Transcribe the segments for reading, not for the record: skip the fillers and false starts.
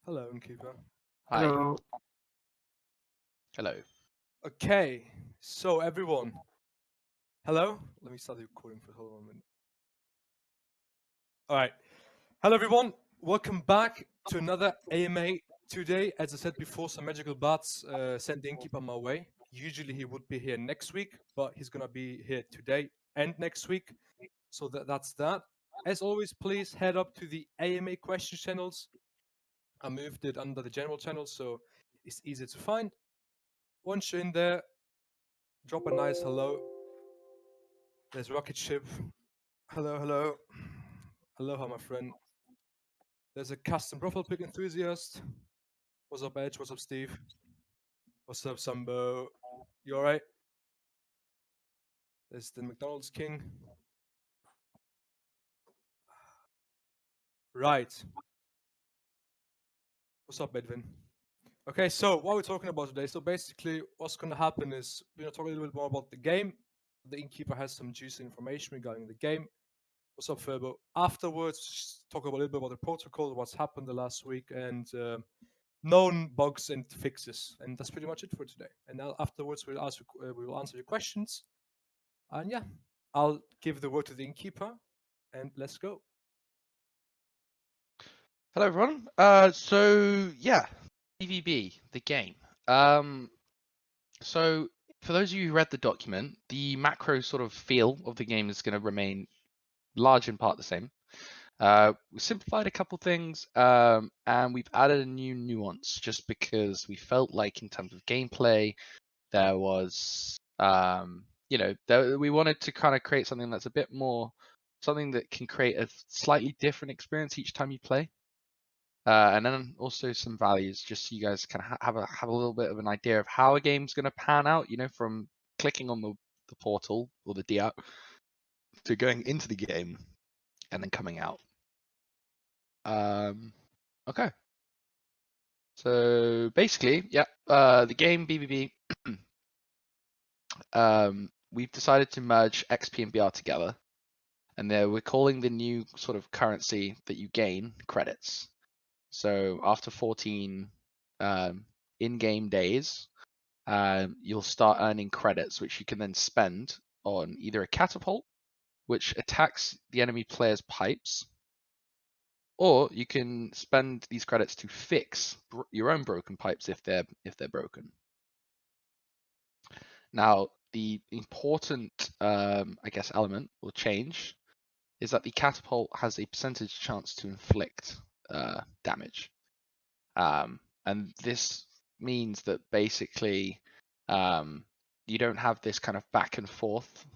Hello, Innkeeper. Hi. Hello. Hello. Okay, so everyone. Hello? Let me start the recording for hold on a minute. Alright. Hello everyone. Welcome back to another AMA. Today, as I said before, some magical bats sent the Innkeeper my way. Usually he would be here next week, but he's gonna be here today and next week. So that's that. As always, please head up to the AMA question channels. I moved it under the general channel, so it's easy to find. Once you're in there, drop a nice hello. There's Rocket Ship. Hello, hello. Aloha, my friend. There's a custom profile pic enthusiast. What's up, Edge? What's up, Steve? What's up, Sambo? You alright? There's the McDonald's King. Right. What's up, Edwin? Okay, so what we're talking about today. So basically, what's going to happen is we're going to talk a little bit more about the game. The Innkeeper has some juicy information regarding the game. What's up, Ferbo? Afterwards, talk about a little bit about the protocol, what's happened the last week, and known bugs and fixes. And that's pretty much it for today. And now afterwards, we will answer your questions. And yeah, I'll give the word to the Innkeeper, and let's go. Hello, everyone. So yeah, PvB, the game. So for those of you who read the document, the macro sort of feel of the game is going to remain large in part the same. We simplified a couple things, and we've added a new nuance just because we felt like in terms of gameplay, there was, we wanted to kind of create something that's a bit more, something that can create a slightly different experience each time you play. And then also some values, just so you guys can have a little bit of an idea of how a game's going to pan out, from clicking on the portal or the DApp to going into the game and then coming out. Okay. So basically, yeah, the game BBB, we've decided to merge XP and BR together, and we're calling the new sort of currency that you gain credits. So after 14 in-game days, you'll start earning credits, which you can then spend on either a catapult, which attacks the enemy player's pipes, or you can spend these credits to fix your own broken pipes if they're broken. Now, the important, element or change is that the catapult has a percentage chance to inflict damage. And this means that basically you don't have this kind of back and forth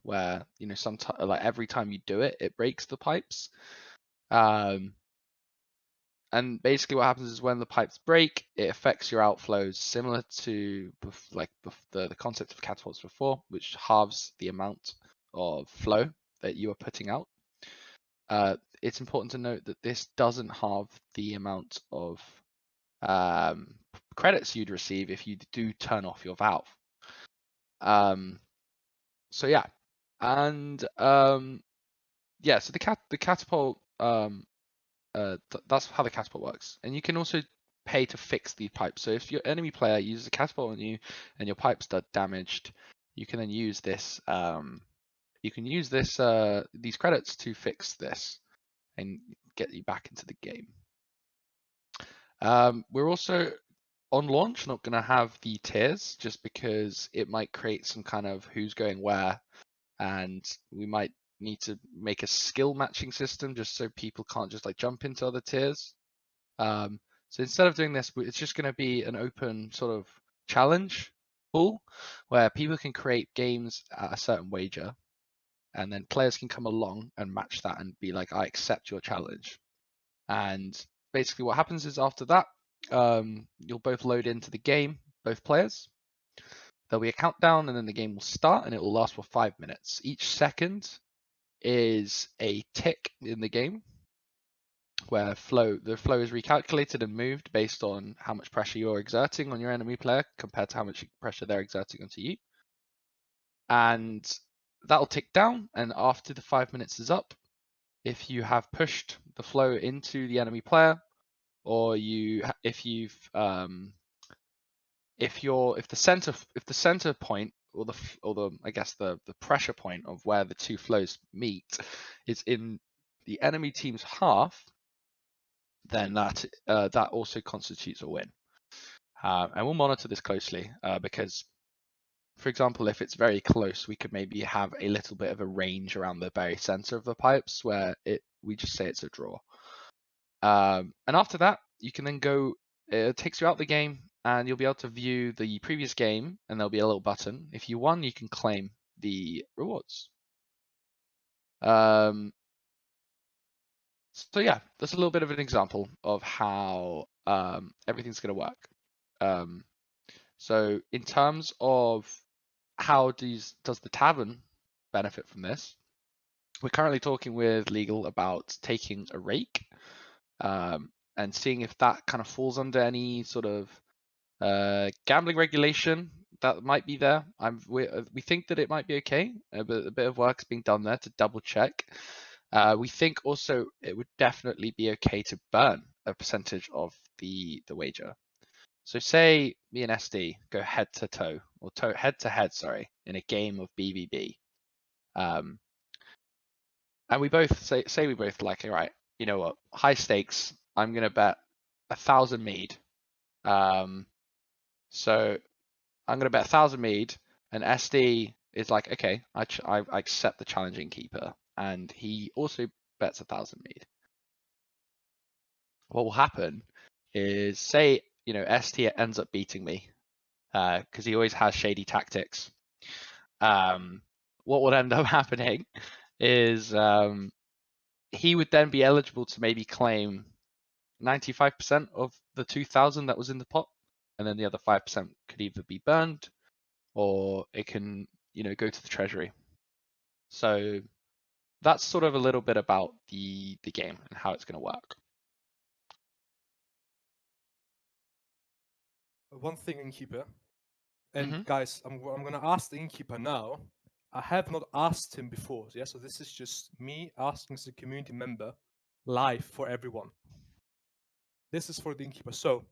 where, sometimes, like every time you do it, it breaks the pipes. And basically what happens is when the pipes break, it affects your outflows, similar to the concept of catapults before, which halves the amount of flow that you are putting out. It's important to note that this doesn't halve the amount of credits you'd receive if you do turn off your valve. So yeah, and yeah, so the catapult, that's how the catapult works. And you can also pay to fix the pipes. So if your enemy player uses a catapult on you and your pipes are damaged, you can then use this. You can use these credits to fix this and get you back into the game. We're also on launch not going to have the tiers, just because it might create some kind of who's going where, and we might need to make a skill matching system just so people can't just like jump into other tiers. So instead of doing this, it's just going to be an open sort of challenge pool where people can create games at a certain wager, and then players can come along and match that and be like, I accept your challenge. And basically what happens is after that, you'll both load into the game, both players. There'll be a countdown, and then the game will start, and it will last for 5 minutes. Each second is a tick in the game where the flow is recalculated and moved based on how much pressure you're exerting on your enemy player compared to how much pressure they're exerting onto you. And that'll tick down, and after the 5 minutes is up, if you have pushed the flow into the enemy player, or if the center point or the I guess the pressure point of where the two flows meet is in the enemy team's half, then that also constitutes a win. And we'll monitor this closely because, for example, if it's very close, we could maybe have a little bit of a range around the very center of the pipes where we just say it's a draw. And after that, you can then go. It takes you out the game, and you'll be able to view the previous game, and there'll be a little button. If you won, you can claim the rewards. So yeah, that's a little bit of an example of how everything's going to work. So in terms of how does the tavern benefit from this, we're currently talking with legal about taking a rake and seeing if that kind of falls under any sort of gambling regulation that might be there. We think that it might be okay, but a bit of work's being done there to double check. We think also it would definitely be okay to burn a percentage of the wager. So say me and SD go head to toe, or head to head, sorry, in a game of BBB. And we both say we both like, all right, you know what, high stakes, I'm going to bet 1,000 mead. So I'm going to bet 1,000 mead, and SD is like, okay, I accept the challenging keeper. And he also bets 1,000 mead. What will happen is, say, ST ends up beating me because he always has shady tactics. What would end up happening is he would then be eligible to maybe claim 95% of the 2,000 that was in the pot, and then the other 5% could either be burned or it can, go to the treasury. So that's sort of a little bit about the game and how it's going to work. One thing, innkeeper, and guys, I'm gonna ask the innkeeper now. I have not asked him before, yeah. So this is just me asking as a community member, live for everyone. This is for the innkeeper. So,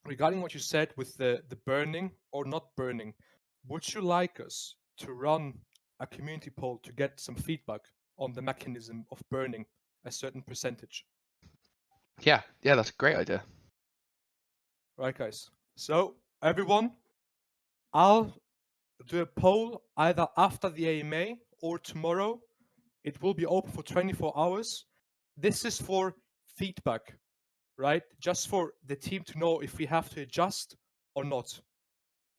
regarding what you said with the burning or not burning, would you like us to run a community poll to get some feedback on the mechanism of burning a certain percentage? Yeah, that's a great idea. Right, guys. So everyone, I'll do a poll either after the AMA or tomorrow. It will be open for 24 hours. This is for feedback, right? Just for the team to know if we have to adjust or not.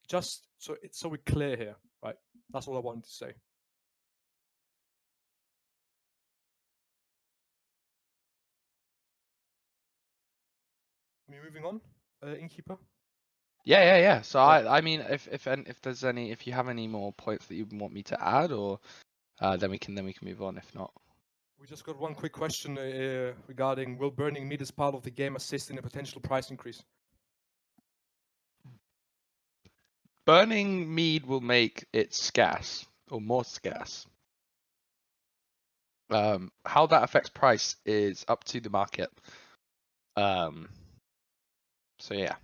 Just so we're clear here, right? That's all I wanted to say. Are we moving on, innkeeper? Yeah. So Yeah. I mean, if you have any more points that you want me to add, or then we can move on. If not, We just got one quick question regarding will burning meat as part of the game assist in a potential price increase? burning mead will make it scarce or more scarce. How that affects price is up to the market. So yeah.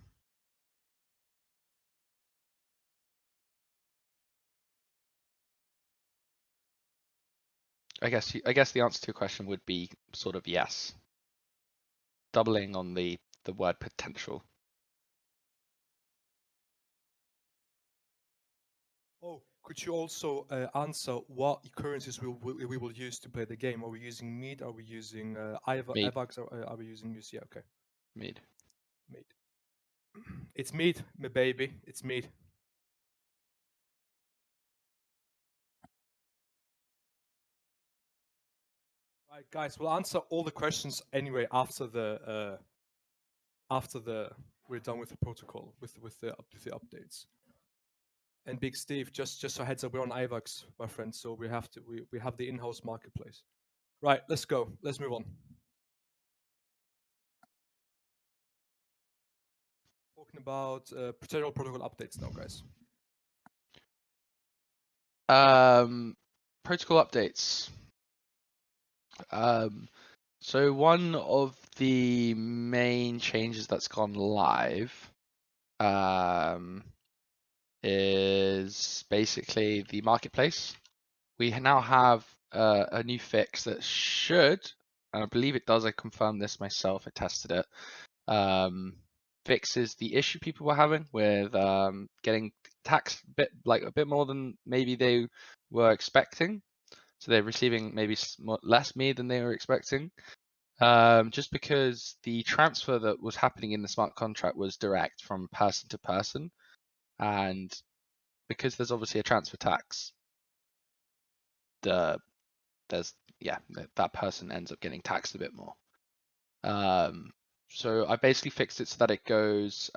I guess the answer to your question would be sort of yes. Doubling on the word potential. Oh, could you also answer what currencies we will use to play the game? Are we using mead? Are we using Mead. AVAX? Or are we using UC? Yeah, okay. Mead. Mead. It's mead, my baby. It's mead. Right, guys. We'll answer all the questions anyway after we're done with the protocol with the updates. And Big Steve, just so heads up, we're on IVAX, my friend. So we have the in-house marketplace. Right, let's go. Let's move on. Talking about procedural protocol updates now, guys. Protocol updates. So one of the main changes that's gone live is basically the marketplace. We now have a new fix that should, and I believe it does, I confirmed this myself, I tested it, fixes the issue people were having with getting taxed a bit more than maybe they were expecting. So they're receiving maybe less me than they were expecting. Just because the transfer that was happening in the smart contract was direct from person to person, and because there's obviously a transfer tax, that person ends up getting taxed a bit more. So I basically fixed it so that it goes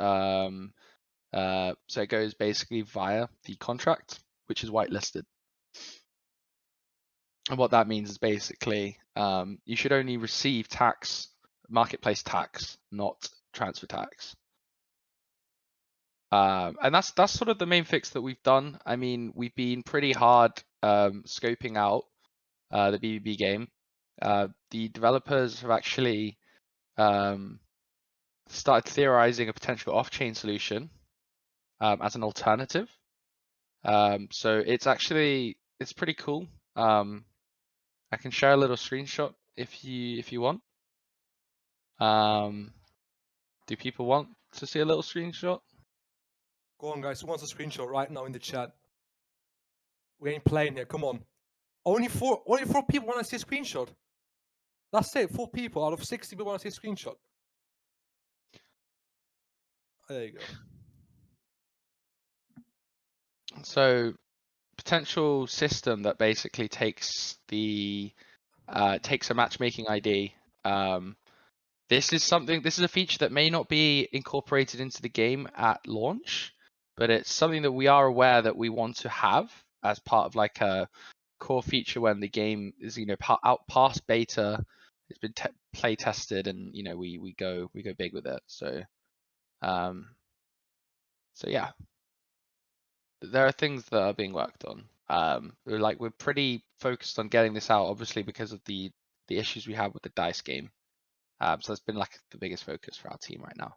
basically via the contract, which is whitelisted. And what that means is basically you should only receive marketplace tax, not transfer tax. And that's sort of the main fix that we've done. I mean, we've been pretty hard scoping out the BBB game. The developers have actually started theorizing a potential off-chain solution as an alternative. So it's pretty cool. I can share a little screenshot if you want. Do people want to see a little screenshot? Go on, guys. Who wants a screenshot right now in the chat? We ain't playing here. Come on. Only four people want to see a screenshot. That's it. 4 people out of 60 people want to see a screenshot. There you go. So potential system that basically takes a matchmaking ID. This is a feature that may not be incorporated into the game at launch, but it's something that we are aware that we want to have as part of like a core feature when the game is out past beta. It's been play tested, and we go big with it. So yeah, there are things that are being worked on. We're pretty focused on getting this out, obviously because of the issues we have with the dice game. So that's been like the biggest focus for our team right now.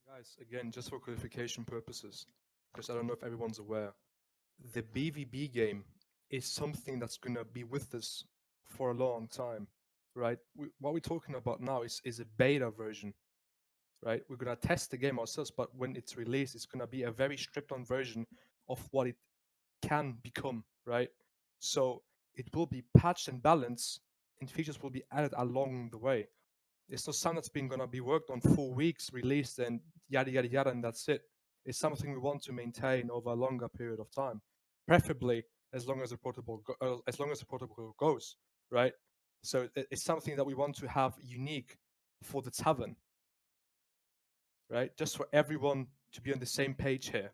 Guys, again, just for clarification purposes, because I don't know if everyone's aware, the BVB game is something that's going to be with us for a long time, right? What we're talking about now is a beta version, right? We're going to test the game ourselves, but when it's released, it's going to be a very stripped down version of what it can become, right? So it will be patched and balanced, and features will be added along the way. It's not something that's been going to be worked on 4 weeks, released, and yada yada yada, and that's it. It's something we want to maintain over a longer period of time, preferably as long as the protocol goes, right? So it's something that we want to have unique for the tavern, right? Just for everyone to be on the same page here.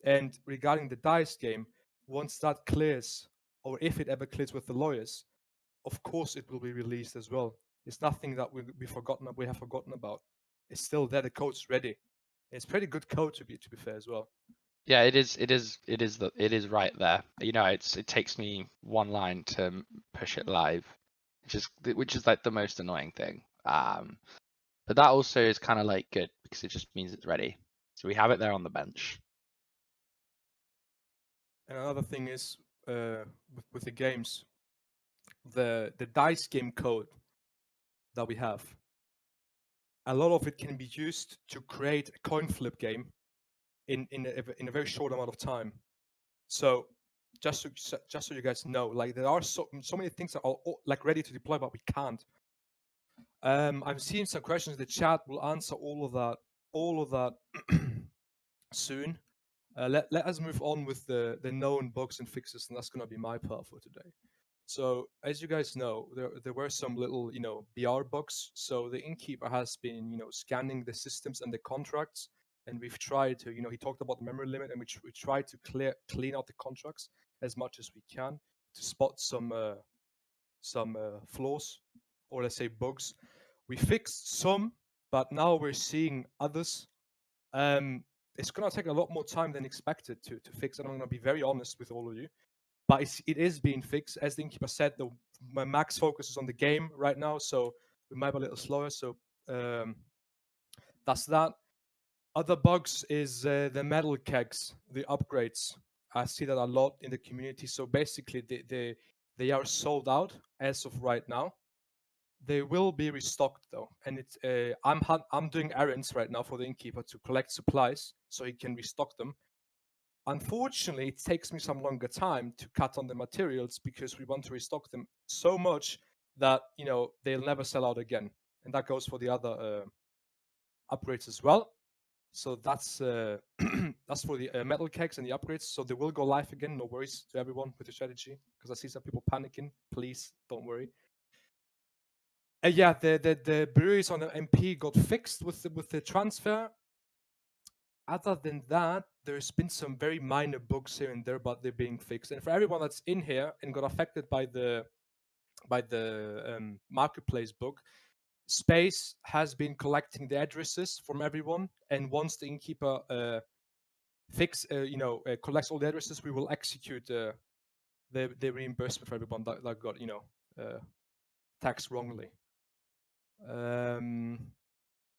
And regarding the dice game, once that clears, or if it ever clears with the lawyers, of course it will be released as well. It's nothing that we have forgotten about. It's still there. The code's ready. It's pretty good code to be fair as well. Yeah, it is right there. It takes me one line to push it live, which is like the most annoying thing. But that also is kind of like good because it just means it's ready. So we have it there on the bench. And another thing is with the games, the dice game code that we have, a lot of it can be used to create a coin flip game in a very short amount of time. So just so you guys know, like there are so many things that are like ready to deploy, but we can't. I'm seeing some questions in the chat. We'll answer all of that soon. Let us move on with the known bugs and fixes, and that's gonna be my part for today. So as you guys know, there were some little BR bugs. So the innkeeper has been scanning the systems and the contracts, and we've tried to he talked about the memory limit, and we tried to clean out the contracts as much as we can to spot some flaws, or let's say bugs. We fixed some, but now we're seeing others. It's gonna take a lot more time than expected to fix, and I'm gonna be very honest with all of you. But it is being fixed. As the innkeeper said, the my max focus is on the game right now, so we might be a little slower. So um, that's that. Other bugs is the metal kegs, the upgrades. I see that a lot in the community. So basically, they are sold out as of right now. They will be restocked though, and I'm doing errands right now for the innkeeper to collect supplies so he can restock them. Unfortunately, it takes me some longer time to cut on the materials because we want to restock them so much that they'll never sell out again, and that goes for the other upgrades as well. So that's that's for the metal kegs and the upgrades. So they will go live again. No worries to everyone with the strategy, because I see some people panicking. Please don't worry. Yeah, the breweries on the MP got fixed with the transfer. Other than that, there's been some very minor bugs here and there, but they're being fixed. And for everyone that's in here and got affected by the marketplace bug, Space has been collecting the addresses from everyone, and once the innkeeper collects all the addresses, we will execute the reimbursement for everyone that got taxed wrongly.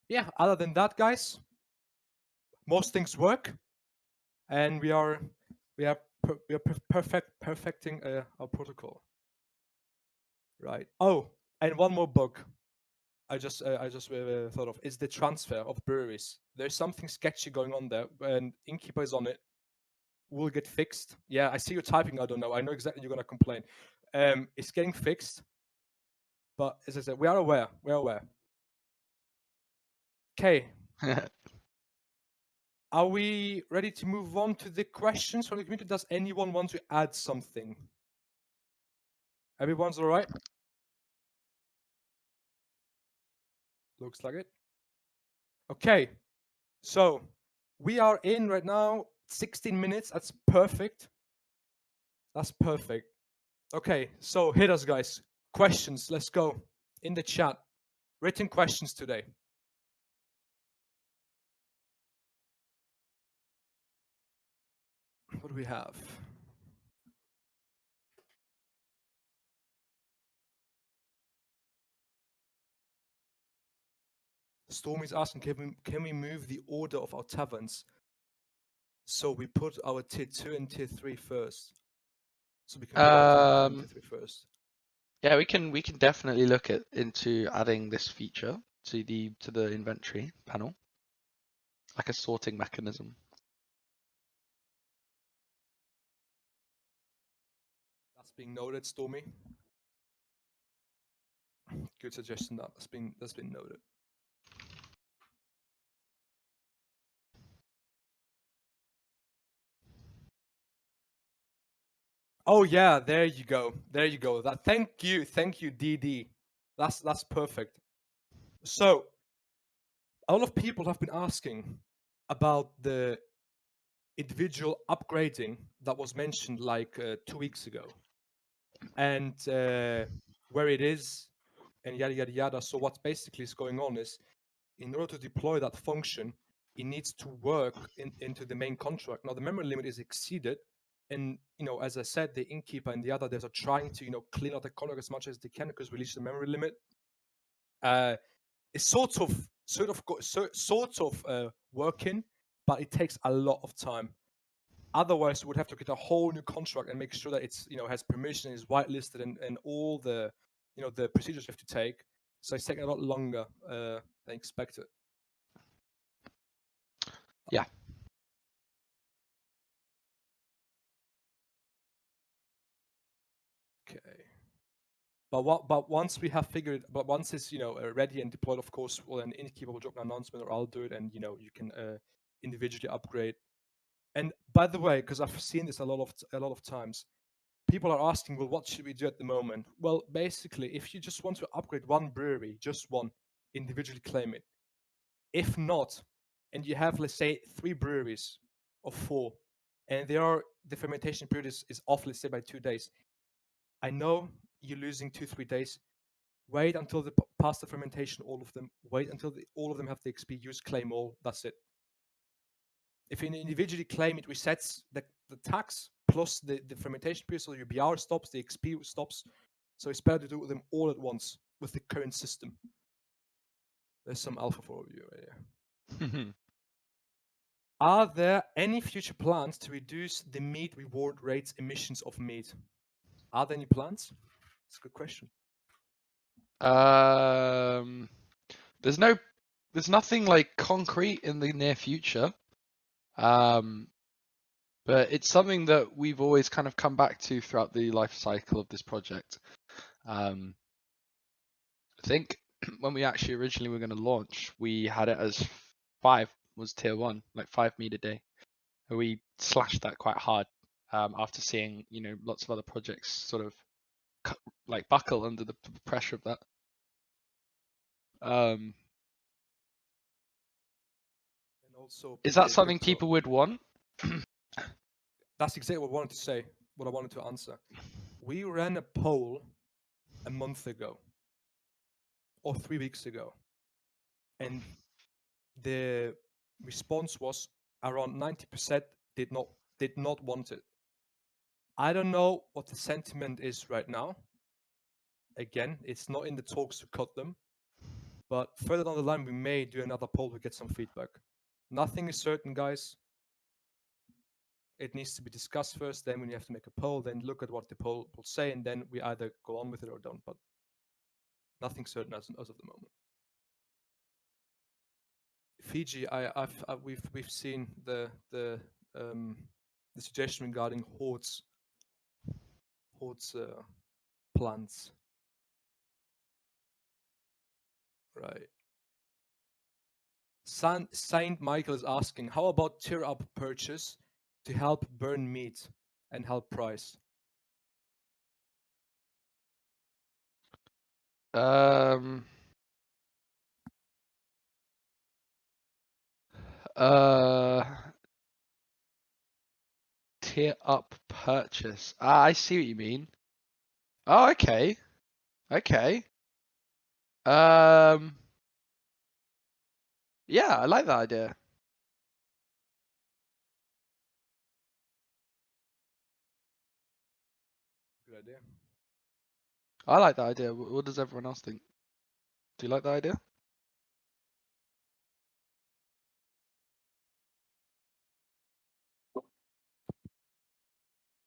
Yeah. Other than that, guys, most things work, and we are perfecting our protocol. Right. Oh, and one more bug. I just thought of is the transfer of breweries. There's something sketchy going on there, and innkeeper is on it. Will get fixed. Yeah, I see you typing. I don't know. I know exactly you're gonna complain. It's getting fixed, but as I said, we are aware. We're aware. Okay. Are we ready to move on to the questions from the community? Does anyone want to add something? Everyone's all right? Looks like it. Okay. So we are in right now 16 minutes. That's perfect. That's perfect. Okay. So hit us, guys. Questions. Let's go in the chat. Written questions today. What do we have? Stormy's asking, can we move the order of our taverns? So we put our tier 2 and tier 3 first. So we can put our tier 2 and tier 3 first. Yeah, we can definitely look into adding this feature to the inventory panel, like a sorting mechanism. That's being noted, Stormy. Good suggestion. That's been noted. Oh yeah, there you go. There you go. Thank you, DD. That's perfect. So a lot of people have been asking about the individual upgrading that was mentioned like 2 weeks ago, and where it is, and yada yada yada. So what basically is going on is, in order to deploy that function, it needs to work into the main contract. Now the memory limit is exceeded, and as I said, the innkeeper and the other devs are trying to clean out the contract as much as they can because we reach the memory limit. It's sort of working, but it takes a lot of time. Otherwise, we would have to get a whole new contract and make sure that it's has permission, is whitelisted, and all the the procedures you have to take. So it's taking a lot longer than expected. Yeah. Okay. But once we have figured, but once it's ready and deployed, of course, well, an innkeeper will drop an announcement, or I'll do it, and you can individually upgrade. And by the way, because I've seen this a lot of times, people are asking, well, what should we do at the moment? Well, basically, if you just want to upgrade one brewery, just one, individually claim it. If not, and you have, let's say, 3 breweries or 4, and the fermentation period is off, let's say, by 2 days. I know you're losing 2-3 days. Wait until they pass the fermentation, all of them. Wait until all of them have the XP. Use claim all. That's it. If you individually claim, it resets the tax plus the fermentation period, so your BR stops, the XP stops. So it's better to do them all at once with the current system. There's some alpha for you right here. Are there any future plans to reduce the meat reward rates emissions of meat? Are there any plans? It's a good question. There's nothing like concrete in the near future. But it's something that we've always kind of come back to throughout the life cycle of this project. I think when we actually originally were going to launch, we had it as 5 was tier 1, like 5 meat a day. And we slashed that quite hard after seeing, lots of other projects sort of like buckle under the pressure of that. And also Is that PK something Crypto. people would want? That's exactly what I wanted to say, what I wanted to answer. We ran a poll a month ago or 3 weeks ago, and the response was around 90% did not want it. I don't know what the sentiment is right now. Again, it's not in the talks to cut them, but further down the line we may do another poll to get some feedback. Nothing is certain, guys. It needs to be discussed first, then when you have to make a poll, then look at what the poll will say, and then we either go on with it or don't, but nothing certain as of the moment. Fiji, we've seen the suggestion regarding Horde's plans. Right. Saint Michael is asking, how about tier up purchase to help burn meat and help price? Tier up purchase. I see what you mean. Oh, okay. Okay. Yeah, I like that idea. Good idea. I like that idea. What does everyone else think? Do you like that idea?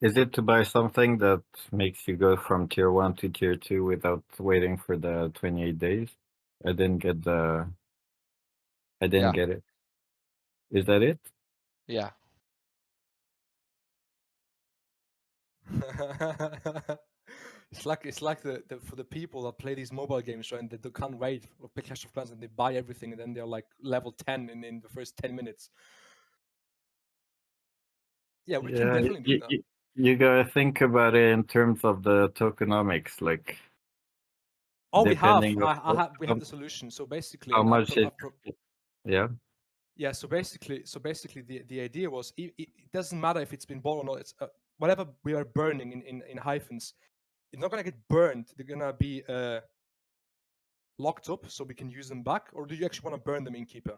Is it to buy something that makes you go from tier 1 to tier 2 without waiting for the 28 days? I didn't get Yeah. get it. Is that it? Yeah. It's like the for the people that play these mobile games, right? And they can't wait for Clash of Clans, and they buy everything, and then they're like level 10 in the first 10 minutes. Yeah, we can definitely do that. You gotta think about it in terms of the tokenomics, like. Oh, we have. depending We have the solution. So basically, how much yeah. Yeah. So basically, the idea was it doesn't matter if it's been bought or not. It's whatever we are burning in hyphens. It's not gonna get burned. They're gonna be locked up, so we can use them back. Or do you actually want to burn them, Innkeeper?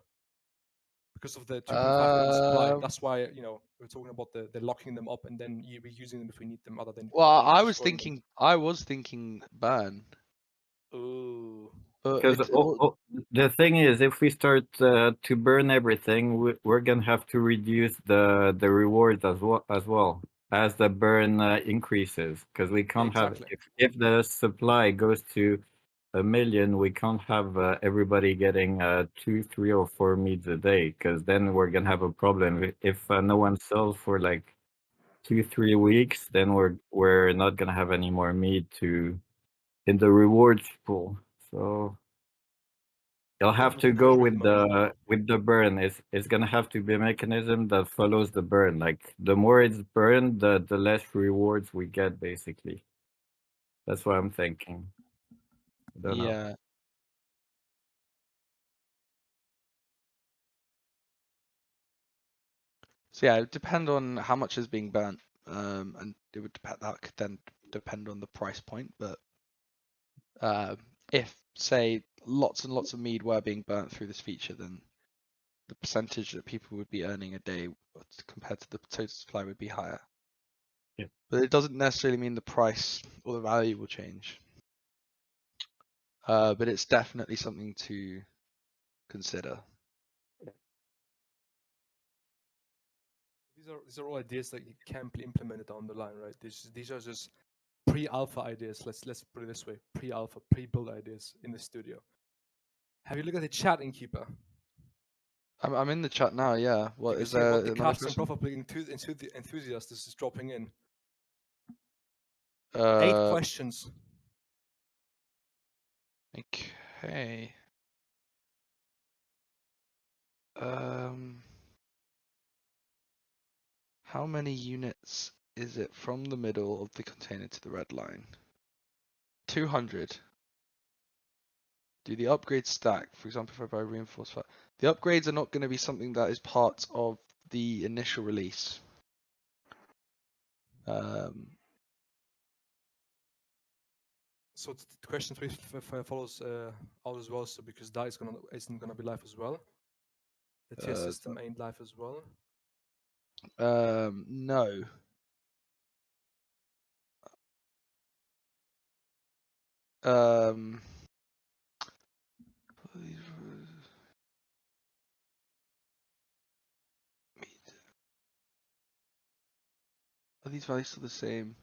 Because of the 2.5 million supply. That's why we're talking about the locking them up and then reusing them if we need them, other than. Well, I was thinking burn. Oh. Because the thing is, if we start to burn everything, we're gonna have to reduce the rewards as well as the burn increases. Because we can't have if the supply goes to 1 million, we can't have everybody getting 2, 3, or 4 meats a day. Because then we're gonna have a problem. If no one sells for like 2, 3 weeks, then we're not gonna have any more meat in the rewards pool. So. You'll have to go with the burn. It's gonna have to be a mechanism that follows the burn. Like the more it's burned, the less rewards we get, basically. That's what I'm thinking. I don't know. So yeah, it would depend on how much is being burnt, and it would that could then depend on the price point. But if say lots and lots of mead were being burnt through this feature, then the percentage that people would be earning a day compared to the total supply would be higher. Yeah. But it doesn't necessarily mean the price or the value will change. but it's definitely something to consider. These are all ideas that you can be implemented down the line, right? These are just pre-alpha ideas. Let's put it this way: pre-alpha, pre-build ideas in the studio. Have you looked at the chat, Innkeeper? I'm in the chat now. Yeah. What Did you is see there what the another cast and question? profile enthusiast is dropping in? 8 Uh, questions. okay. How many units is it from the middle of the container to the red line? 200. Do the upgrades stack? For example, if I buy reinforced fire. The upgrades are not going to be something that is part of the initial release. So the question follows out as well. So because that isn't gonna be live as well. The tier system ain't live as well. No. Are these values still the same?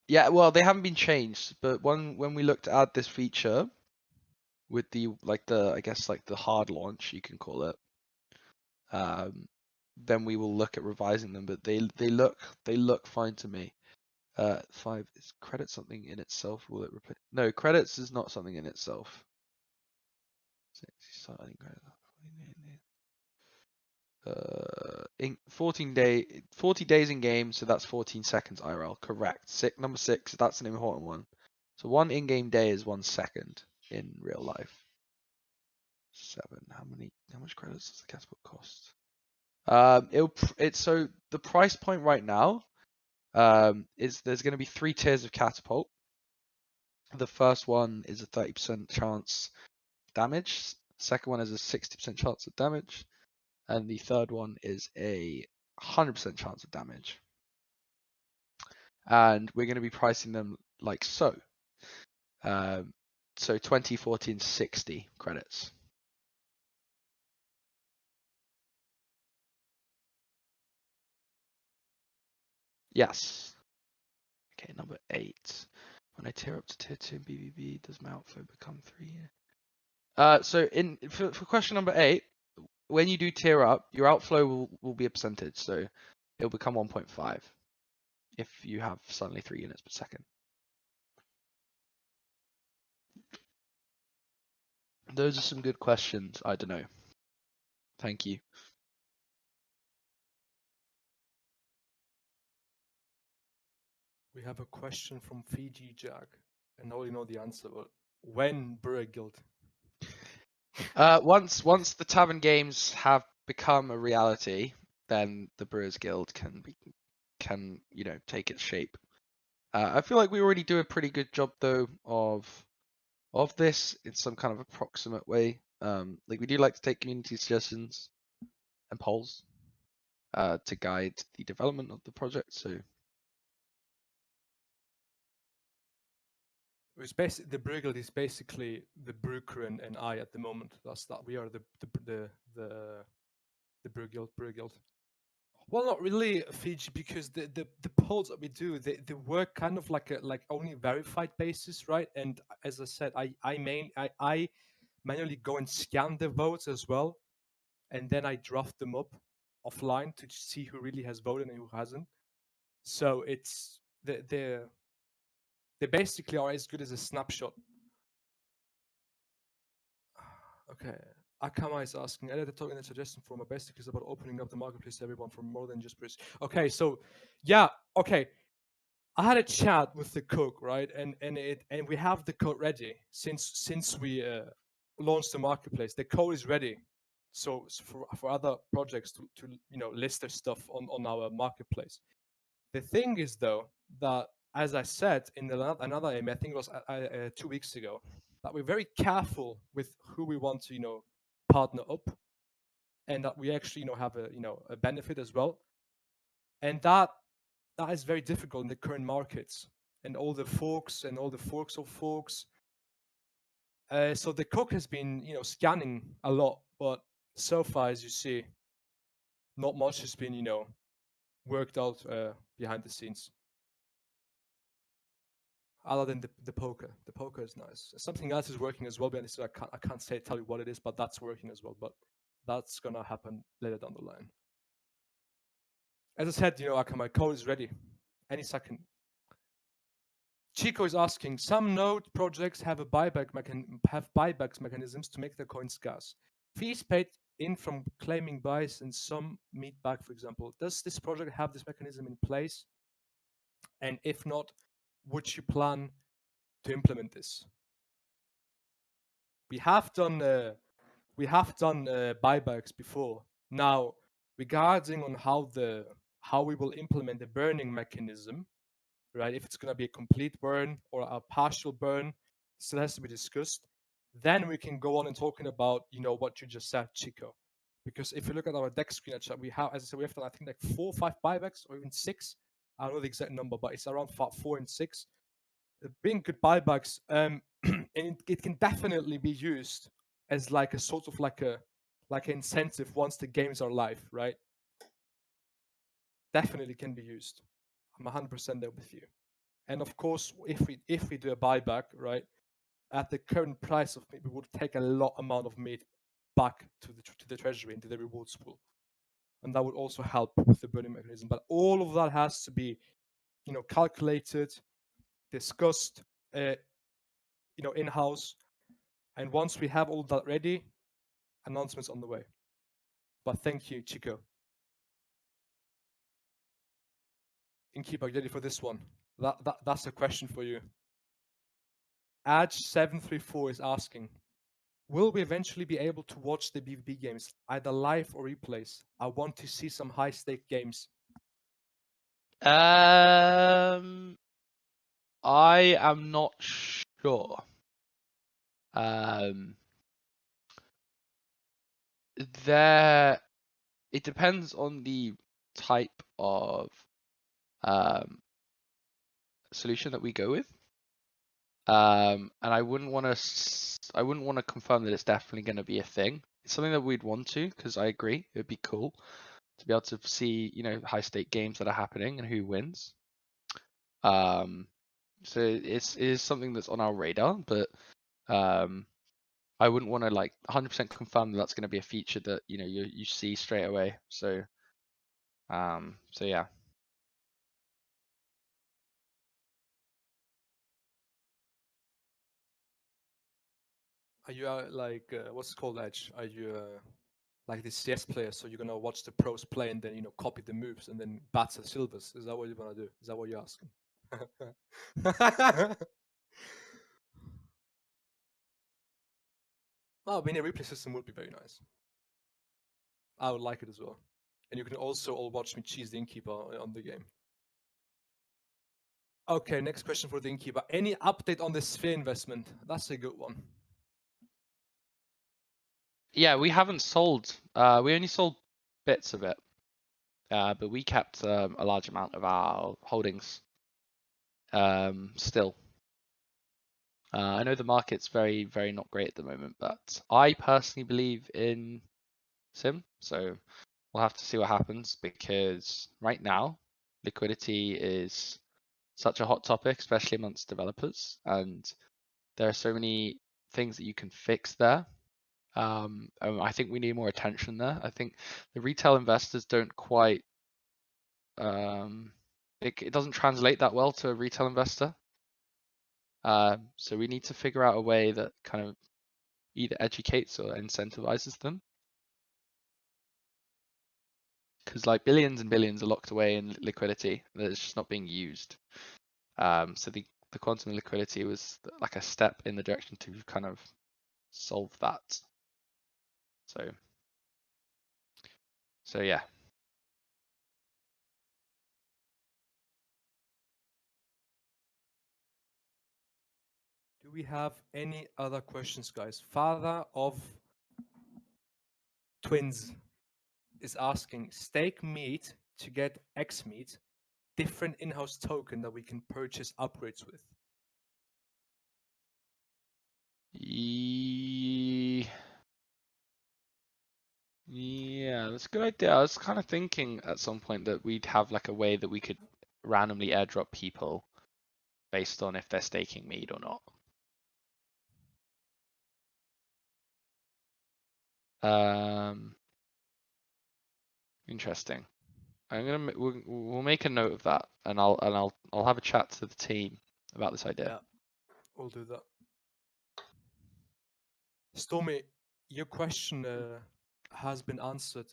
Yeah, well, they haven't been changed, but when we look to add this feature with the I guess like the hard launch, you can call it, then we will look at revising them. But they look fine to me. 5 is credit something in itself. Will it replace? No, credits is not something in itself. 40 days in game, so that's 14 seconds IRL. Correct. Number 6, that's an important one. So 1 in-game day is 1 second in real life. 7. How much credits does the catapult cost? So the price point right now is there's going to be 3 tiers of catapult. The first one is a 30% chance damage. Second one is a 60% chance of damage, and the third one is a 100% chance of damage. And we're going to be pricing them like so. So 20, 40, and 60 credits. Yes. Okay, number 8. When I tier up to tier 2 in BBB, does my outflow become 3? So for question number 8, when you do tier up, your outflow will be a percentage, so it'll become 1.5 if you have suddenly 3 units per second. Those are some good questions. I don't know. Thank you. We have a question from Fiji Jack, and now you know the answer. But when Brewer Guild? Once the Tavern games have become a reality, then the Brewers Guild can take its shape. I feel like we already do a pretty good job though of this in some kind of approximate way. Like we do like to take community suggestions and polls to guide the development of the project. So It's basically the Brewer Guild is basically the brew crew and I at the moment. That's that we are the Brewer Guild. Well, not really, Fiji, because the polls that we do, they work kind of like only verified basis, right? And as I said, I manually go and scan the votes as well, and then I draft them up offline to see who really has voted and who hasn't. So it's they basically are as good as a snapshot. Okay. Akama is asking, editor talking a suggestion from a basically is about opening up the marketplace to everyone for more than just British. Okay, so yeah, okay. I had a chat with the cook, right? And we have the code ready since we launched the marketplace. The code is ready. So for other projects to list their stuff on our marketplace. The thing is though that, as I said in another AMA, I think it was 2 weeks ago, that we're very careful with who we want to partner up, and that we actually have a benefit as well, and that is very difficult in the current markets and all the forks of forks. So the cook has been, scanning a lot, but so far, as you see, not much has been, worked out behind the scenes. Other than the poker, the poker is nice. Something else is working as well, but I can't tell you what it is, but that's working as well. But that's gonna happen later down the line. As I said, my code is ready any second. Chico is asking, some node projects have buybacks mechanisms to make their coins scarce. Fees paid in from claiming buys and some meet back, for example. Does this project have this mechanism in place? And if not, would you plan to implement this? We have done buybacks before. Now, regarding on how we will implement the burning mechanism, right? If it's going to be a complete burn or a partial burn, still has to be discussed. Then we can go on and talking about, what you just said, Chico. Because if you look at our deck screen, we have, as I said, we have done, I think, like 4 or 5 buybacks or even 6. I don't know the exact number, but it's around 4 and 6. Being good buybacks, and it can definitely be used as like a sort of like an incentive once the games are live, right? Definitely can be used. I'm 100% there with you. And of course, if we do a buyback, right, at the current price of meat, we would take a lot amount of meat back to the treasury, into the rewards pool, and that would also help with the burning mechanism. But all of that has to be, calculated, discussed, in house, and once we have all that ready, announcements on the way. But thank you, Chico. Innkeeper, are you ready for this one? That's a question for you. Adge734 is asking, will we eventually be able to watch the BVB games, either live or replays? I want to see some high-stake games. I am not sure. It depends on the type of solution that we go with. And I wouldn't want to confirm that it's definitely going to be a thing. It's something that we'd want to, because I agree, it'd be cool to be able to see, high stake games that are happening and who wins. So it is something that's on our radar, but I wouldn't want to 100% confirm that that's going to be a feature that you see straight away. So yeah. Are you what's it called, Edge? Are you like the CS player? So you're gonna watch the pros play and then copy the moves and then bats the silvers? Is that what you wanna do? Is that what you're asking? Well, being a replay system would be very nice. I would like it as well. And you can also all watch me cheese the innkeeper on the game. Okay, next question for the innkeeper. Any update on the Sphere investment? That's a good one. Yeah, we haven't sold. We only sold bits of it, but we kept a large amount of our holdings still. I know the market's very, very not great at the moment, but I personally believe in Sim, so we'll have to see what happens, because right now liquidity is such a hot topic, especially amongst developers, and there are so many things that you can fix there. I think we need more attention there. I think the retail investors don't quite it doesn't translate that well to a retail investor. So we need to figure out a way that kind of either educates or incentivizes them. Because billions and billions are locked away in liquidity that is just not being used. So the quantum liquidity was like a step in the direction to kind of solve that. So yeah. Do we have any other questions, guys? Father of twins is asking, stake meat to get X meat, different in-house token that we can purchase upgrades with. Yeah, that's a good idea. I was kind of thinking at some point that we'd have like a way that we could randomly airdrop people based on if they're staking mead or not. Interesting. We'll make a note of that, and I'll have a chat to the team about this idea. Yeah, we'll do that. Stormy, your question has been answered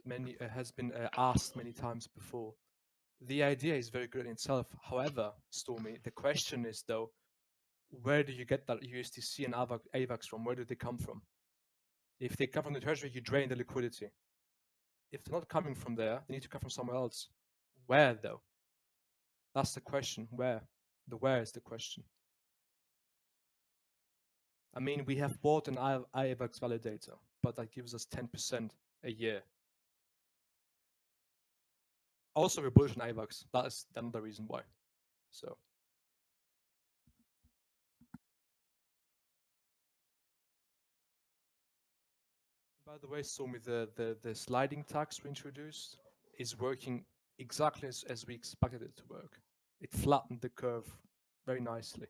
asked many times before. The idea is very good in itself. However, Stormy, the question is though, where do you get that USDC and AVAX from? Where do they come from? If they come from the treasury, you drain the liquidity. If they're not coming from there, they need to come from somewhere else. Where though? That's the question. Where? The where is the question. I mean, we have bought an AVAX validator, but that gives us 10% a year. Also, we're bullish on AVAX. That is another reason why. So. By the way, Somi, the sliding tax we introduced is working exactly as we expected it to work. It flattened the curve very nicely.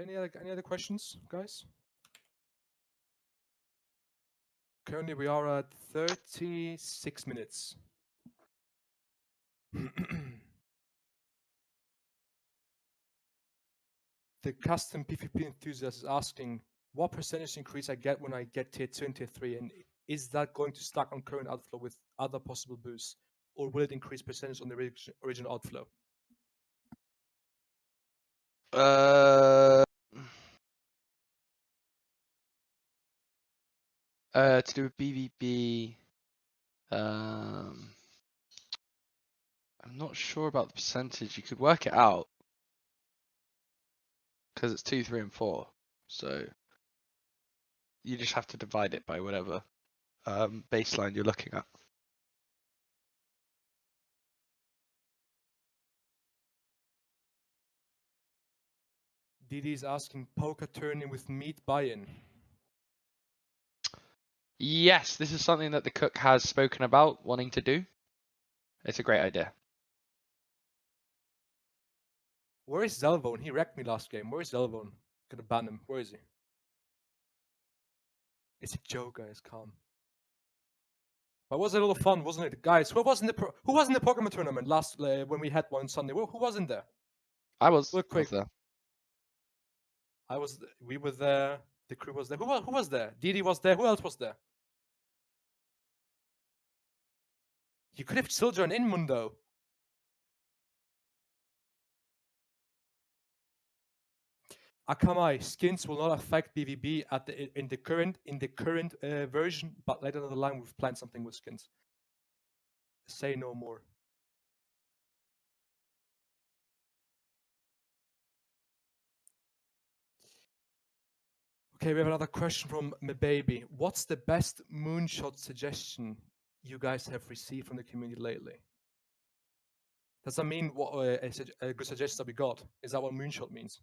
Any other questions, guys? Currently, we are at 36 minutes. The custom PvP enthusiast is asking, what percentage increase I get when I get tier 2 and tier 3, and is that going to stack on current outflow with other possible boosts, or will it increase percentage on the original outflow? To do with BVB, I'm not sure about the percentage. You could work it out because it's 2, 3, and 4. So you just have to divide it by whatever baseline you're looking at. Didi is asking poker turning with meat buy-in. Yes, this is something that the cook has spoken about wanting to do. It's a great idea. Where is Zelvone? He wrecked me last game. Where is Zelvone? Gonna ban him. Where is he? It's a joke, guys. Calm. But was it a lot of fun, wasn't it, guys? Who was in the Pokemon tournament last when we had one Sunday? Who wasn't there? I was. Real quick. there. We were there. The crew was there. Who was there? Didi was there. Who else was there? You could have still joined in, Mundo. Akamai, skins will not affect BVB in the current version, but later down the line we've planned something with skins. Say no more. Okay, we have another question from my baby. What's the best moonshot suggestion you guys have received from the community lately? Does that mean what a good suggestion that we got? Is that what moonshot means?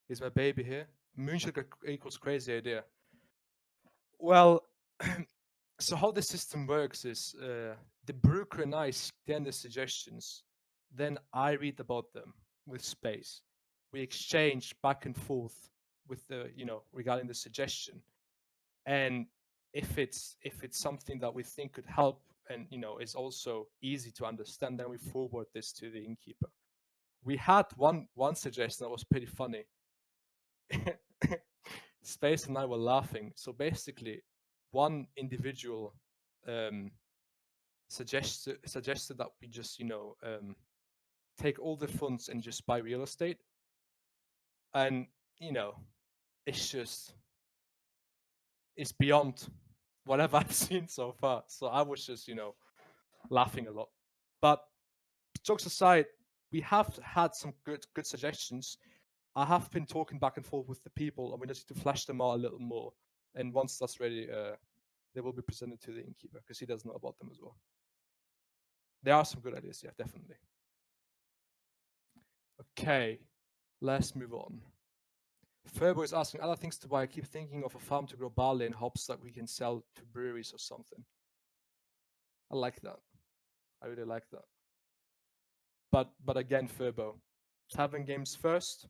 Is my baby here? Moonshot equals crazy idea. Well, so how the system works is the broker and I scan the suggestions, then I read about them with space. We exchange back and forth with the regarding the suggestion, and if it's something that we think could help and is also easy to understand, then we forward this to the innkeeper. We had one suggestion that was pretty funny. Space and I were laughing. So basically, one individual suggested that we just take all the funds and just buy real estate, and it's beyond whatever I've seen so far. So I was just laughing a lot. But jokes aside, we have had some good suggestions. I have been talking back and forth with the people, and we just need to flesh them out a little more. And once that's ready, they will be presented to the innkeeper because he does know about them as well. There are some good ideas, yeah, definitely. Okay, let's move on. Furbo is asking other things to buy. I keep thinking of a farm to grow barley and hops that we can sell to breweries or something. I like that. I really like that. But again, Furbo, Tavern games first,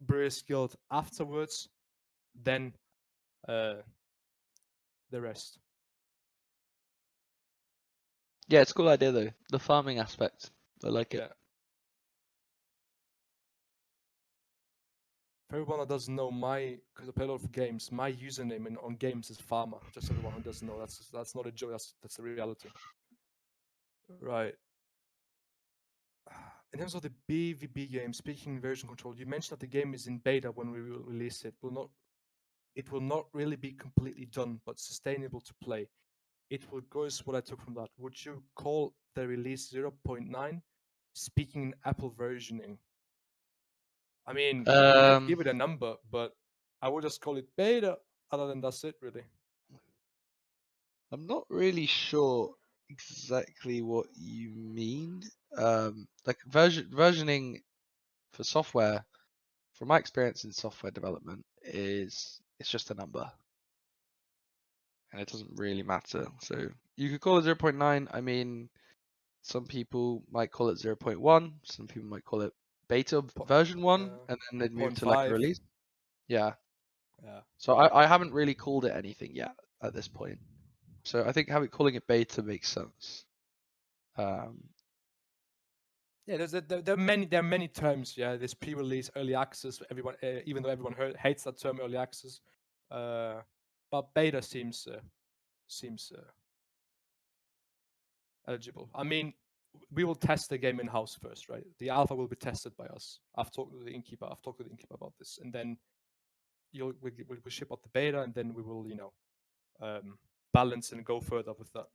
Brewers Guild afterwards, then the rest. Yeah, it's a cool idea though. The farming aspect, I like it. Yeah. For everyone that doesn't know, because I play a lot of games, my username on games is Farmer. Just everyone who doesn't know, that's not a joke. That's the reality. Right. In terms of the BVB game, speaking version control, you mentioned that the game is in beta when we will release it. It will not really be completely done, but sustainable to play. It will go as what I took from that. Would you call the release 0.9? Speaking in Apple versioning. I mean, we could give it a number, but I would just call it beta. Other than that's it, really. I'm not really sure exactly what you mean. Like versioning for software, from my experience in software development, it's just a number, and it doesn't really matter. So you could call it 0.9. I mean, some people might call it 0.1. Some people might call it beta version 1, and then they'd move to like a 0.5. release. Yeah. Yeah. So I haven't really called it anything yet at this point. So I think calling it beta makes sense. Yeah, there are many terms. Yeah, there's pre-release, early access. Everyone, even though everyone hates that term, early access, but beta seems eligible. I mean, we will test the game in house first, right? The alpha will be tested by us. I've talked to the innkeeper. I've talked to the innkeeper about this, and then we'll ship out the beta, and then we will, balance and go further with that.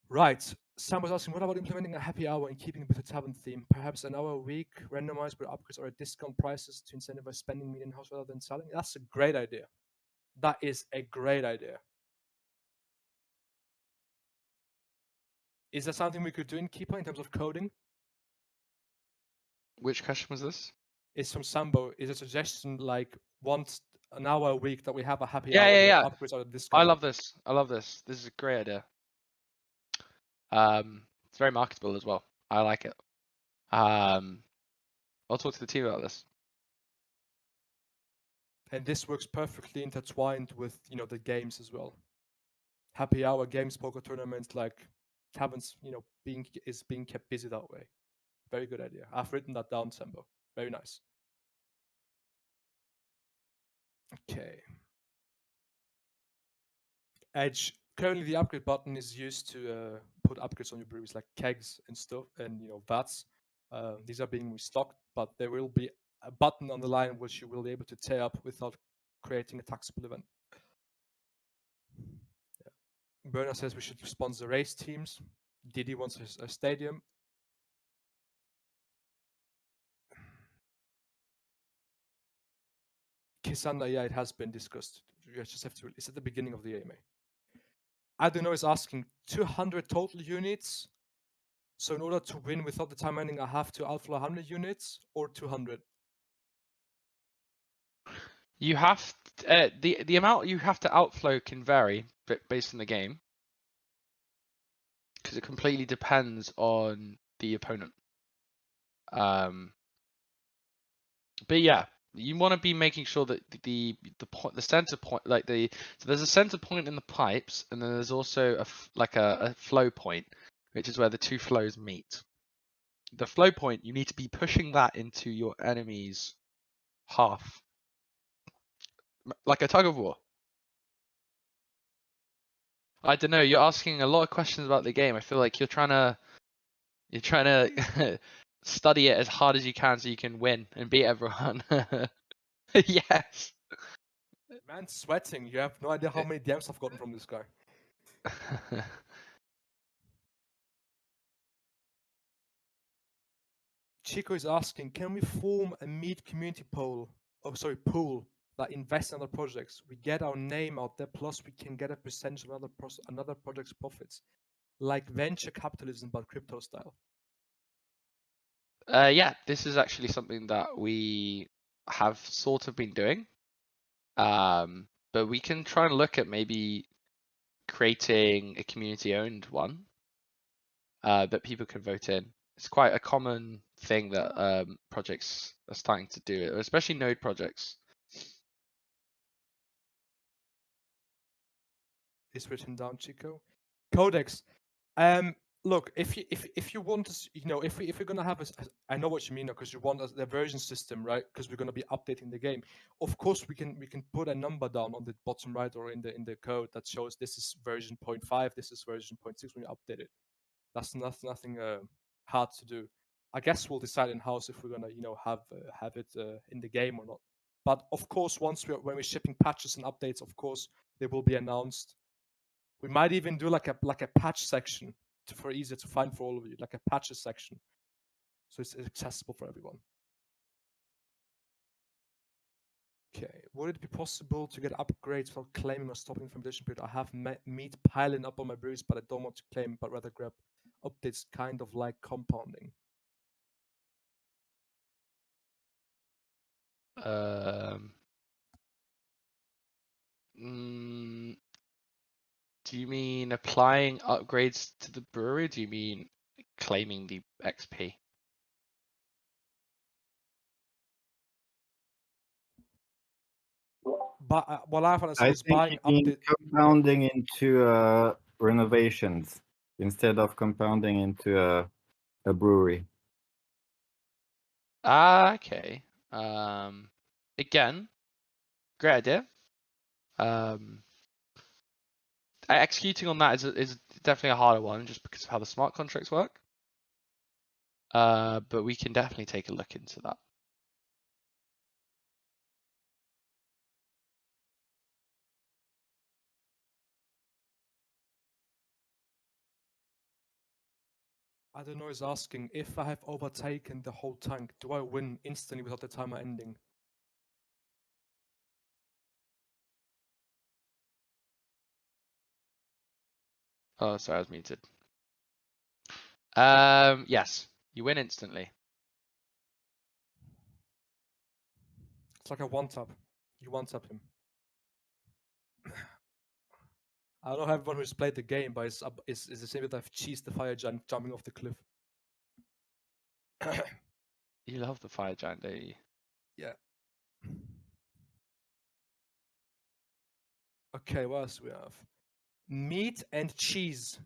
Right. Sam was asking, what about implementing a happy hour and keeping with the tavern theme? Perhaps an hour a week, randomized with upgrades or at discount prices to incentivize spending meat in house rather than selling? That's a great idea. That is a great idea. Is that something we could do in Keeper in terms of coding? Which question was this? It's from Sambo. Is a suggestion like once an hour a week that we have a happy Yeah, hour yeah, yeah. where upgrades are at discount? I love this. I love this. This is a great idea. It's very marketable as well. I like it. I'll talk to the team about this. And this works perfectly intertwined with the games as well. Happy hour games, poker tournaments, like taverns, being kept busy that way. Very good idea. I've written that down, Sambo. Very nice. Okay. Edge. Currently, the upgrade button is used to put upgrades on your breweries, like kegs and stuff, and vats. These are being restocked, but there will be a button on the line which you will be able to tear up without creating a taxable event. Yeah. Berner says we should sponsor race teams. Didi wants a stadium. Kisanda, yeah, it has been discussed. You just have to. It's at the beginning of the AMA. Adeno is asking 200 total units. So in order to win without the time ending, I have to outflow 100 units or 200. You have the amount you have to outflow can vary based on the game, because it completely depends on the opponent. But yeah, you want to be making sure that the center point, so there's a center point in the pipes, and then there's also a flow point, which is where the two flows meet. The flow point, you need to be pushing that into your enemy's half, like a tug of war. I don't know. You're asking a lot of questions about the game. I feel like you're trying to study it as hard as you can so you can win and beat everyone. Yes. Man's sweating. You have no idea how many DMs I've gotten from this guy. Chico is asking, can we form a meat community pool that invests in other projects? We get our name out there, plus we can get a percentage of another project's profits, like venture capitalism but crypto style. Yeah, this is actually something that we have sort of been doing. But we can try and look at maybe creating a community-owned one that people can vote in. It's quite a common thing that projects are starting to do, especially node projects. Is written down, Chico. Codex. Look, if you want to, if we're gonna have I know what you mean, because you want the version system, right? Because we're gonna be updating the game. Of course, we can put a number down on the bottom right or in the code that shows this is version 0.5, this is version 0.6 when you update it. That's nothing hard to do. I guess we'll decide in house if we're gonna have it in the game or not. But of course, when we're shipping patches and updates, of course they will be announced. We might even do like a patch section for easier to find for all of you, like a patches section, so it's accessible for everyone. Okay, would it be possible to get upgrades without claiming or stopping from addition period? I have meat piling up on my brews, but I don't want to claim, but rather grab updates, kind of like compounding. Do you mean applying upgrades to the brewery? Do you mean claiming the XP? But what I want to say I is think buying you mean update. compounding into renovations instead of compounding into a brewery. Okay. Again, great idea. Executing on that is definitely a harder one, just because of how the smart contracts work. But we can definitely take a look into that. I don't know, is asking if I have overtaken the whole tank, do I win instantly without the timer ending? Oh, sorry, I was muted. Yes, you win instantly. It's like a one-tap. You one-tap him. I don't know everyone who's played the game, but it's the same that I've cheesed the fire giant jumping off the cliff. You love the fire giant, don't you? Yeah. Okay, what else do we have? Meat and cheese.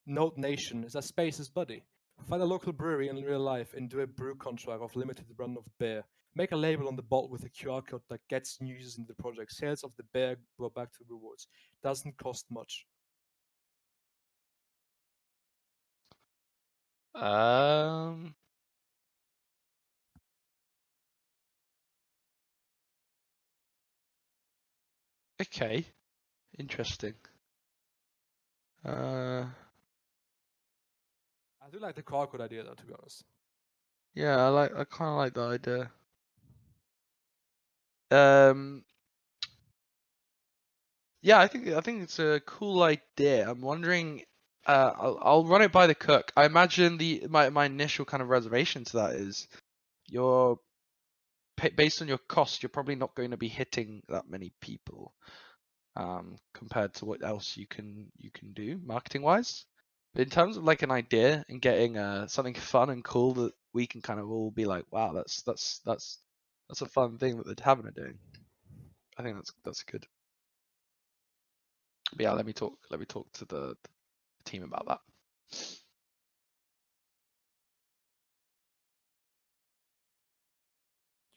Note Nation is a Space's buddy. Find a local brewery in real life and do a brew contract of limited run of beer. Make a label on the bottle with a QR code that gets new users into the project. Sales of the beer go back to rewards. Doesn't cost much. Okay, interesting. I do like the QR code idea though, to be honest. Yeah, I kind of like the idea. Yeah, I think it's a cool idea. I'm wondering. I'll run it by the cook. I imagine my initial kind of reservation to that is you're based on your cost, you're probably not going to be hitting that many people compared to what else you can do marketing wise. But in terms of like an idea and getting something fun and cool that we can kind of all be like, wow, that's a fun thing that the Tavern are doing. I think that's good. But yeah, let me talk to the team about that.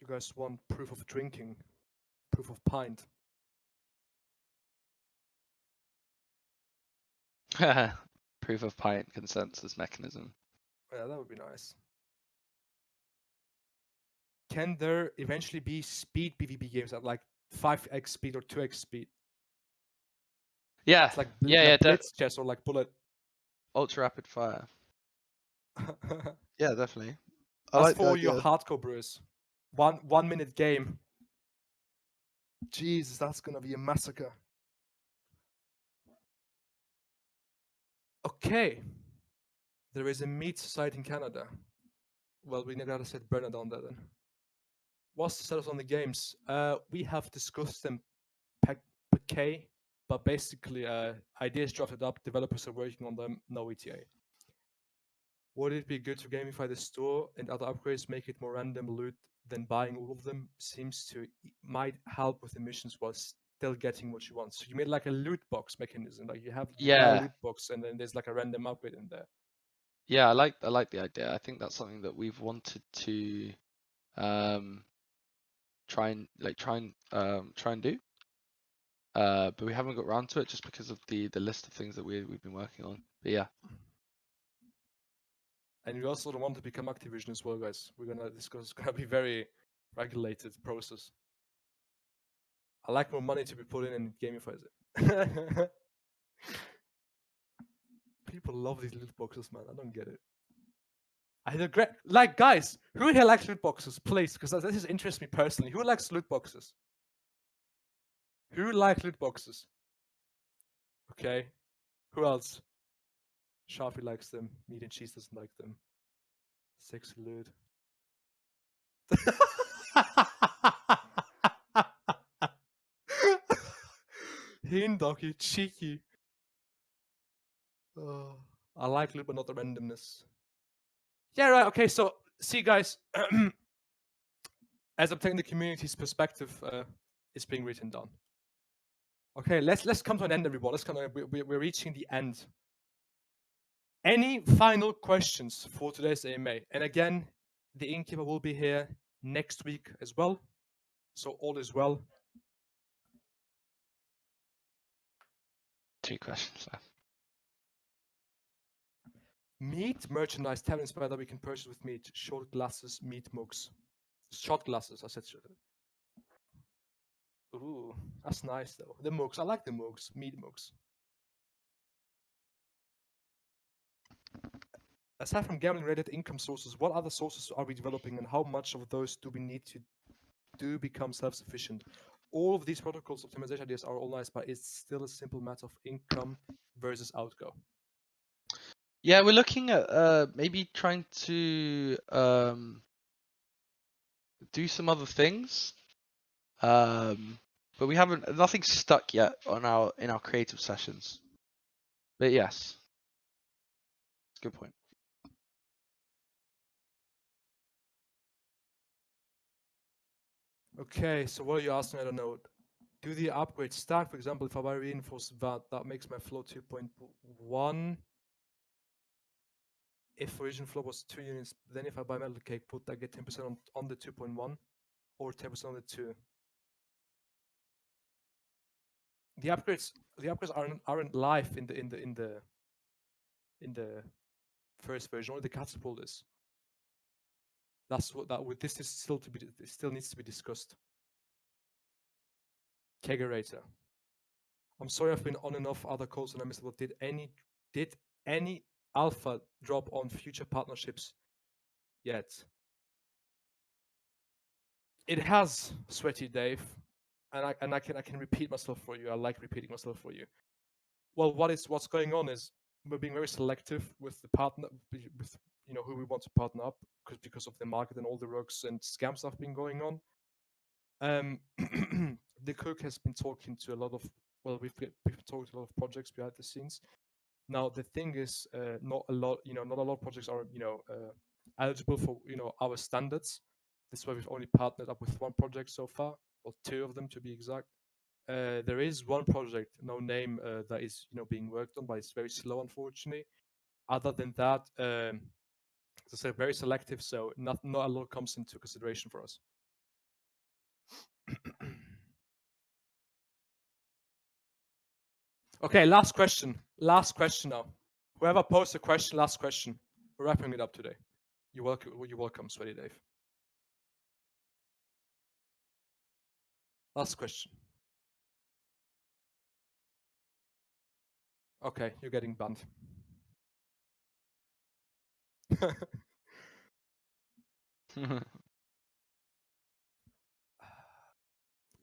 You guys want proof of drinking, proof of pint. Proof of pint consensus mechanism. Yeah, that would be nice. Can there eventually be speed PvP games at like 5x speed or 2x speed? Yeah, It's like Blitz chess or like Bullet. ultra rapid fire. Yeah, definitely. I That's like for the your idea. hardcore brewers. 1 minute game. Jesus, that's gonna be a massacre. Okay. There is a meat society in Canada. Well, we never gotta set Bernard on that then. What's the status on the games? We have discussed them K, but basically ideas drafted up, developers are working on them, no ETA. Would it be good to gamify the store and other upgrades, make it more random loot than buying all of them? Seems to might help with the missions while still getting what you want. So you made like a loot box mechanism, like you buy a Yeah, loot box and then there's like a random upgrade in there. yeah, I like the idea. I think that's something that we've wanted to try and do. But we haven't got around to it just because of the list of things that we've been working on. But yeah. And we also don't want to become Activision as well, guys. We're gonna discuss. It's gonna be very regulated process. I like more money to be put in and gamifies it. People love these loot boxes, man. I don't get it. I regret, like, guys, who here likes loot boxes? Please, because this interests me personally. Who likes loot boxes? Who likes loot boxes? Okay. Who else? Sharpie likes them. Meat and cheese doesn't like them. Sexy loot. Hindog, you cheeky. Oh, I like loot, but not the randomness. Yeah, right. Okay, so see, guys, as I'm taking the community's perspective, it's being written down. Okay, let's come to an end, everyone. Let's come. We're reaching the end. Any final questions for today's AMA? And again, the innkeeper will be here next week as well. So all is well. 2 questions left. Meat merchandise, tavern inspired that we can purchase with meat. Short glasses, meat mugs. Shot glasses, I said. Ooh, that's nice though. The mugs, I like the mugs, meat mugs. Aside from gambling-related income sources, what other sources are we developing, and how much of those do we need to do become self-sufficient? All of these protocols optimization ideas are all nice, but it's still a simple matter of income versus outgo. Yeah, we're looking at maybe trying to do some other things. But we haven't nothing stuck yet on in our creative sessions. But yes. It's a good point. Okay, so what are you asking? I don't know. Do the upgrade stack? For example, if I buy reinforced VAT, that makes my flow 2.1. If original flow was 2 units, then if I buy metal cake, put I get 10% on the 2.1 or 10% on the 2. The upgrades aren't live in the first version. Only the catapult is. That's what that with this is still to be. It still needs to be discussed. Kegerator. I'm sorry, I've been on and off other calls and I missed. What did any alpha drop on future partnerships yet? It has, Sweaty Dave, and I can repeat myself for you. I like repeating myself for you. Well, what's going on is we're being very selective with the partner, with who we want to partner up because of the market and all the rogues and scam stuff been going on. The cook has been talking to a lot of we've talked to a lot of projects behind the scenes. Now the thing is, not a lot of projects are eligible for our standards. That's why we've only partnered up with one project so far, or 2 of them to be exact. There is one project, no name, that is being worked on, but it's very slow, unfortunately. Other than that, as I said, very selective, so not a lot comes into consideration for us. Okay, last question. Last question now. Whoever posed a question, last question. We're wrapping it up today. You're welcome, Sweaty Dave. Last question. Okay, you're getting banned.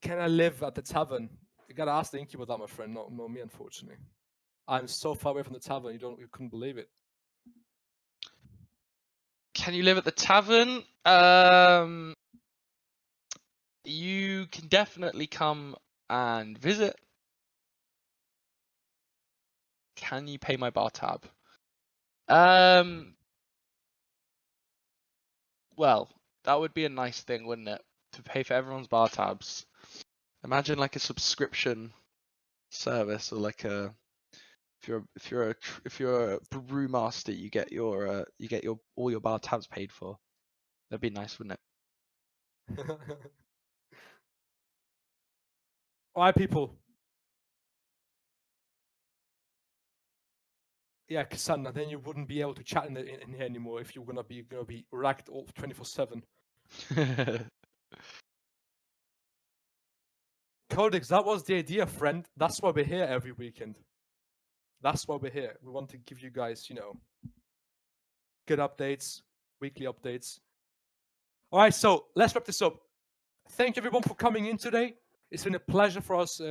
Can I live at the tavern? You gotta ask the innkeeper that, my friend, not me, unfortunately. I'm so far away from the tavern, you couldn't believe it. Can you live at the tavern? You can definitely come and visit. Can you pay my bar tab? Well, that would be a nice thing, wouldn't it? To pay for everyone's bar tabs. Imagine like a subscription service, or like a if you're a brewmaster, you get your all your bar tabs paid for. That'd be nice, wouldn't it? Alright, people. Yeah, Cassandra, then you wouldn't be able to chat in here anymore if you're gonna be racked all 24/7. Codex, that was the idea, friend. That's why we're here every weekend. That's why we're here. We want to give you guys, good updates, weekly updates. All right, so let's wrap this up. Thank you everyone for coming in today. It's been a pleasure for us,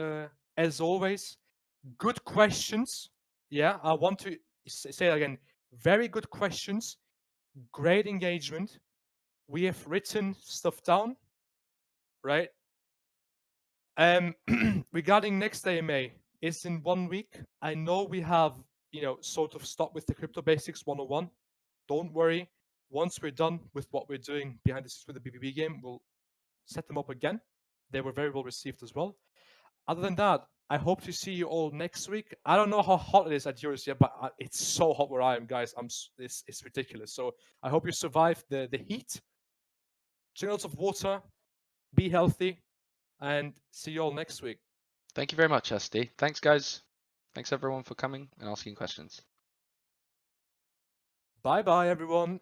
as always. Good questions. Yeah, I want to say it again. Very good questions. Great engagement. We have written stuff down, right? Regarding next AMA, it's in 1 week. I know we have, sort of stopped with the Crypto Basics 101. Don't worry. Once we're done with what we're doing behind the scenes with the BBB game, we'll set them up again. They were very well received as well. Other than that, I hope to see you all next week. I don't know how hot it is at yours yet, but it's so hot where I am, guys. It's ridiculous. So I hope you survive the heat. Drink lots of water. Be healthy, and see you all next week. Thank you very much, SD. Thanks, guys. Thanks everyone for coming and asking questions. Bye bye, everyone.